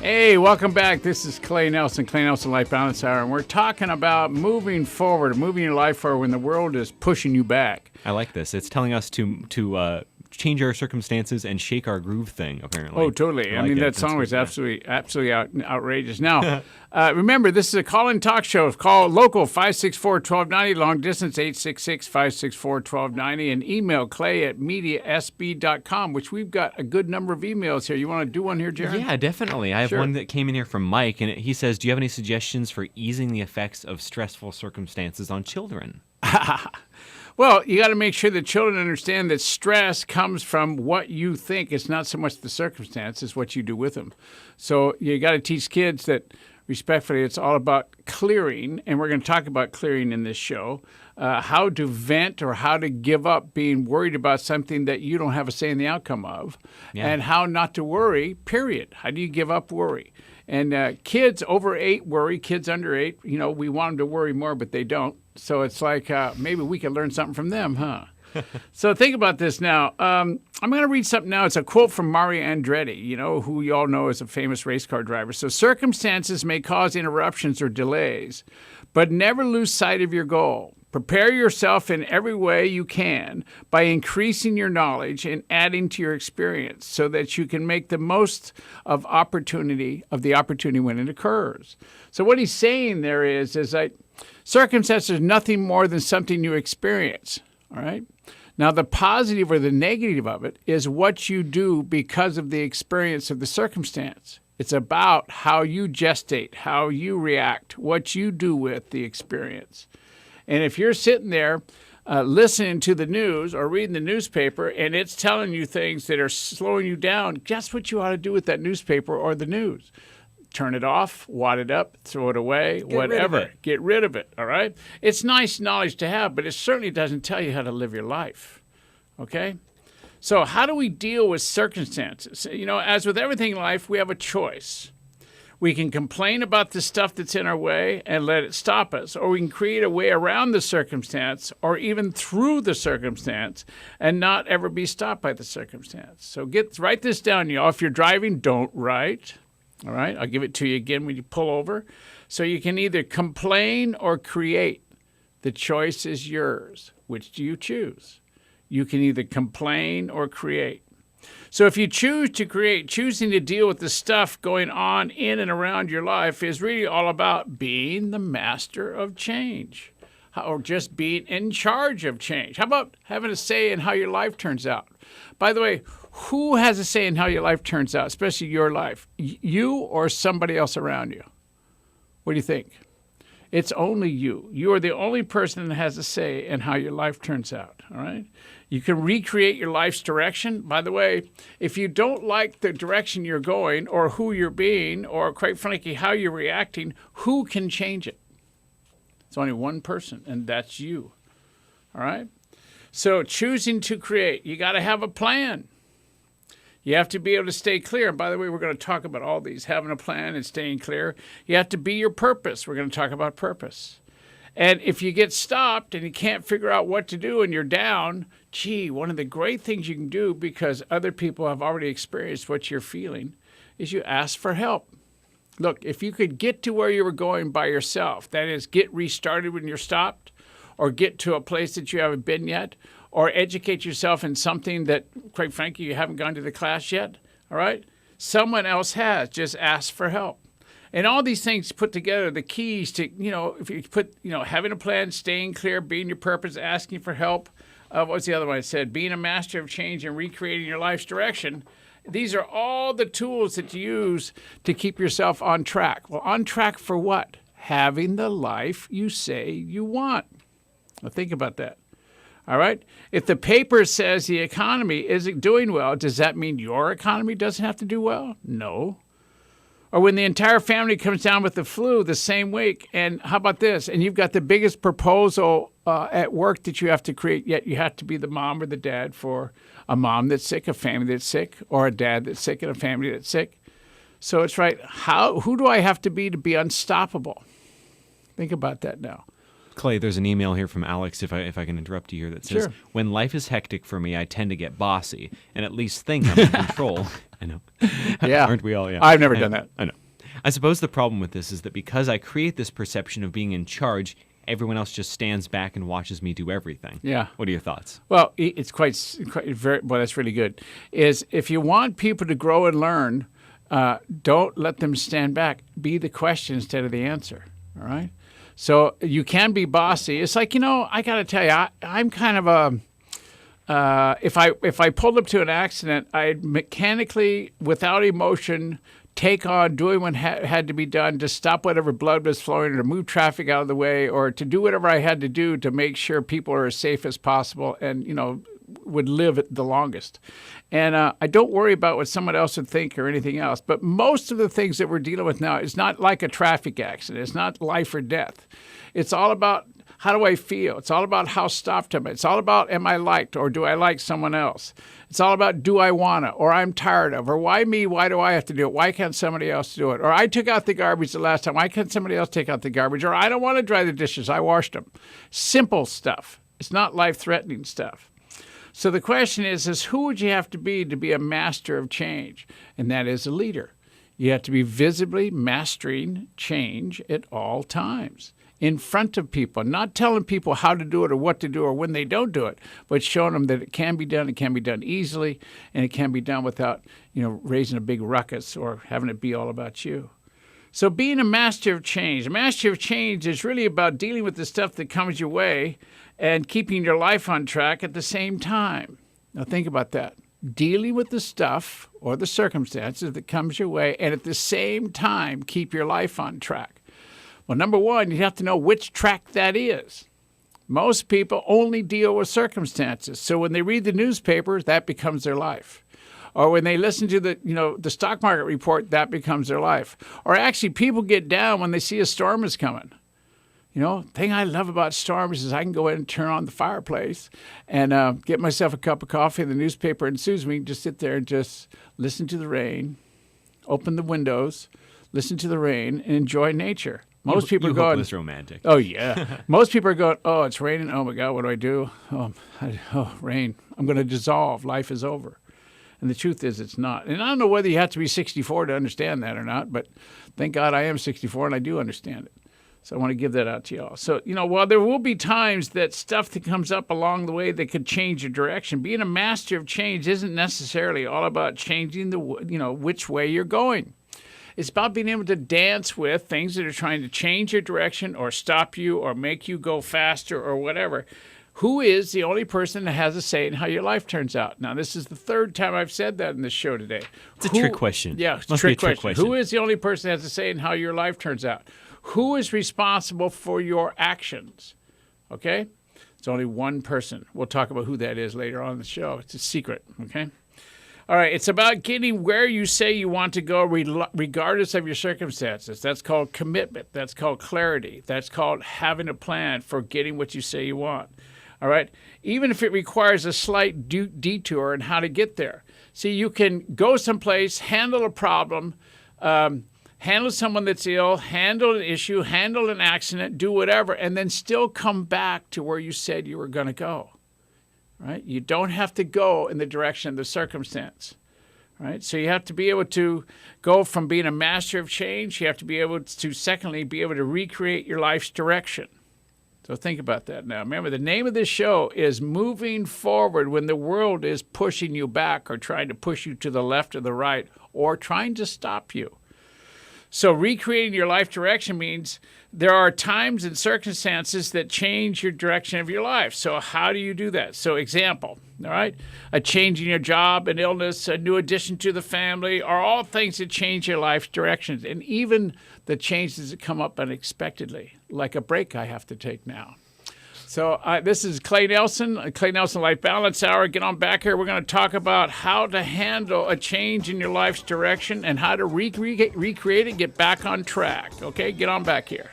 Hey, welcome back. This is Clay Nelson Life Balance Hour, and we're talking about moving forward, moving your life forward when the world is pushing you back. I like this. It's telling us to change our circumstances and shake our groove thing, apparently. Oh, totally. I mean, that song was absolutely outrageous. Now, remember, this is a call-in talk show. Call local 564-1290, long distance 866-564-1290, and email clay@mediasb.com, which we've got a good number of emails here. You want to do one here, Jared? Yeah, definitely. I have one that came in here from Mike, and he says, do you have any suggestions for easing the effects of stressful circumstances on children? Well, you got to make sure that children understand that stress comes from what you think. It's not so much the circumstance, it's what you do with them. So you got to teach kids that, respectfully, it's all about clearing, and we're going to talk about clearing in this show, how to vent or how to give up being worried about something that you don't have a say in the outcome of, and how not to worry, period. How do you give up worry? And kids over 8 worry, kids under 8, we want them to worry more, but they don't. So it's like maybe we could learn something from them, huh? So think about this now. I'm going to read something now. It's a quote from Mario Andretti, who you all know is a famous race car driver. So circumstances may cause interruptions or delays, but never lose sight of your goal. Prepare yourself in every way you can by increasing your knowledge and adding to your experience so that you can make the most of the opportunity when it occurs. So what he's saying there is that circumstances are nothing more than something you experience, all right? Now, the positive or the negative of it is what you do because of the experience of the circumstance. It's about how you gestate, how you react, what you do with the experience. And if you're sitting there listening to the news or reading the newspaper and it's telling you things that are slowing you down, guess what you ought to do with that newspaper or the news? Turn it off, wad it up, throw it away, whatever. Get rid of it, all right? It's nice knowledge to have, but it certainly doesn't tell you how to live your life, okay? So how do we deal with circumstances? As with everything in life, we have a choice. We can complain about the stuff that's in our way and let it stop us, or we can create a way around the circumstance or even through the circumstance and not ever be stopped by the circumstance. So write this down, y'all. If you're driving, don't write. All right, I'll give it to you again when you pull over. So you can either complain or create. The choice is yours. Which do you choose? You can either complain or create. So if you choose to create, choosing to deal with the stuff going on in and around your life is really all about being the master of change, or just being in charge of change. How about having a say in how your life turns out? By the way, who has a say in how your life turns out, especially your life? You or somebody else around you? What do you think? It's only you. You are the only person that has a say in how your life turns out, all right? You can recreate your life's direction. By the way, if you don't like the direction you're going or who you're being or, quite frankly, how you're reacting, who can change it? It's only one person, and that's you, all right? So choosing to create, you got to have a plan. You have to be able to stay clear. And by the way, we're going to talk about all these, having a plan and staying clear. You have to be your purpose. We're going to talk about purpose. And if you get stopped and you can't figure out what to do and you're down, one of the great things you can do, because other people have already experienced what you're feeling, is you ask for help. Look, if you could get to where you were going by yourself, that is, get restarted when you're stopped, or get to a place that you haven't been yet, or educate yourself in something that, quite frankly, you haven't gone to the class yet, all right? Someone else has. Just ask for help. And all these things put together, the keys to, if you put, having a plan, staying clear, being your purpose, asking for help. What's the other one I said? Being a master of change and recreating your life's direction. These are all the tools that you use to keep yourself on track. Well, on track for what? Having the life you say you want. Now think about that. All right? If the paper says the economy isn't doing well, does that mean your economy doesn't have to do well? No. Or when the entire family comes down with the flu the same week, and how about this? And you've got the biggest proposal at work that you have to create, yet you have to be the mom or the dad for a mom that's sick, a family that's sick, or a dad that's sick and a family that's sick. So it's right. Who do I have to be unstoppable? Think about that now. Clay, there's an email here from Alex, if I can interrupt you here, that says, Sure. When life is hectic for me, I tend to get bossy and at least think I'm in control. I know. Yeah. Aren't we all? Yeah. I've never done that. I know. I suppose the problem with this is that because I create this perception of being in charge, everyone else just stands back and watches me do everything. Yeah. What are your thoughts? Well, it's quite very. Well, that's really good. Is if you want people to grow and learn, don't let them stand back. Be the question instead of the answer. All right. So you can be bossy. It's like, I got to tell you, I'm kind of a. If I pulled up to an accident, I'd mechanically, without emotion, take on doing what had to be done to stop whatever blood was flowing, or to move traffic out of the way, or to do whatever I had to do to make sure people are as safe as possible and, would live the longest. And I don't worry about what someone else would think or anything else. But most of the things that we're dealing with now is not like a traffic accident. It's not life or death. It's all about how do I feel? It's all about how stopped am I? It's all about am I liked or do I like someone else? It's all about do I want to or I'm tired of or why me? Why do I have to do it? Why can't somebody else do it? Or I took out the garbage the last time. Why can't somebody else take out the garbage? Or I don't want to dry the dishes. I washed them. Simple stuff. It's not life-threatening stuff. So the question is who would you have to be a master of change? And that is a leader. You have to be visibly mastering change at all times. In front of people, not telling people how to do it or what to do or when they don't do it, but showing them that it can be done easily, and it can be done without, raising a big ruckus or having it be all about you. So being a master of change is really about dealing with the stuff that comes your way and keeping your life on track at the same time. Now think about that. Dealing with the stuff or the circumstances that comes your way and at the same time keep your life on track. Well, number one, you have to know which track that is. Most people only deal with circumstances. So when they read the newspapers, that becomes their life. Or when they listen to the stock market report, that becomes their life. Or actually, people get down when they see a storm is coming. Thing I love about storms is I can go in and turn on the fireplace and get myself a cup of coffee and the newspaper ensues me. Just sit there and just listen to the rain, open the windows, listen to the rain, and enjoy nature. Most people are going. Hopeless romantic. Oh yeah. Most people are going. Oh, it's raining. Oh my God, what do I do? Rain. I'm going to dissolve. Life is over. And the truth is, it's not. And I don't know whether you have to be 64 to understand that or not. But thank God I am 64 and I do understand it. So I want to give that out to y'all. So while there will be times that stuff that comes up along the way that could change your direction, being a master of change isn't necessarily all about changing the which way you're going. It's about being able to dance with things that are trying to change your direction or stop you or make you go faster or whatever. Who is the only person that has a say in how your life turns out? Now, this is the third time I've said that in this show today. It's a trick question. Yeah, it's Must a be a trick trick question. question. Who is the only person that has a say in how your life turns out? Who is responsible for your actions? Okay? It's only one person. We'll talk about who that is later on in the show. It's a secret, okay? All right, it's about getting where you say you want to go regardless of your circumstances. That's called commitment. That's called clarity. That's called having a plan for getting what you say you want. All right, even if it requires a slight detour in how to get there. See, you can go someplace, handle a problem, handle someone that's ill, handle an issue, handle an accident, do whatever, and then still come back to where you said you were going to go. Right? You don't have to go in the direction of the circumstance. Right? So you have to be able to go from being a master of change. You have to be able to, secondly, be able to recreate your life's direction. So think about that now. Remember, the name of this show is Moving Forward when the world is pushing you back or trying to push you to the left or the right or trying to stop you. So recreating your life direction means there are times and circumstances that change your direction of your life. So how do you do that? So example, all right, a change in your job, an illness, a new addition to the family are all things that change your life's directions. And even the changes that come up unexpectedly, like a break I have to take now. So this is Clay Nelson Life Balance Hour. Get on back here. We're going to talk about how to handle a change in your life's direction and how to recreate it, get back on track. Okay, get on back here.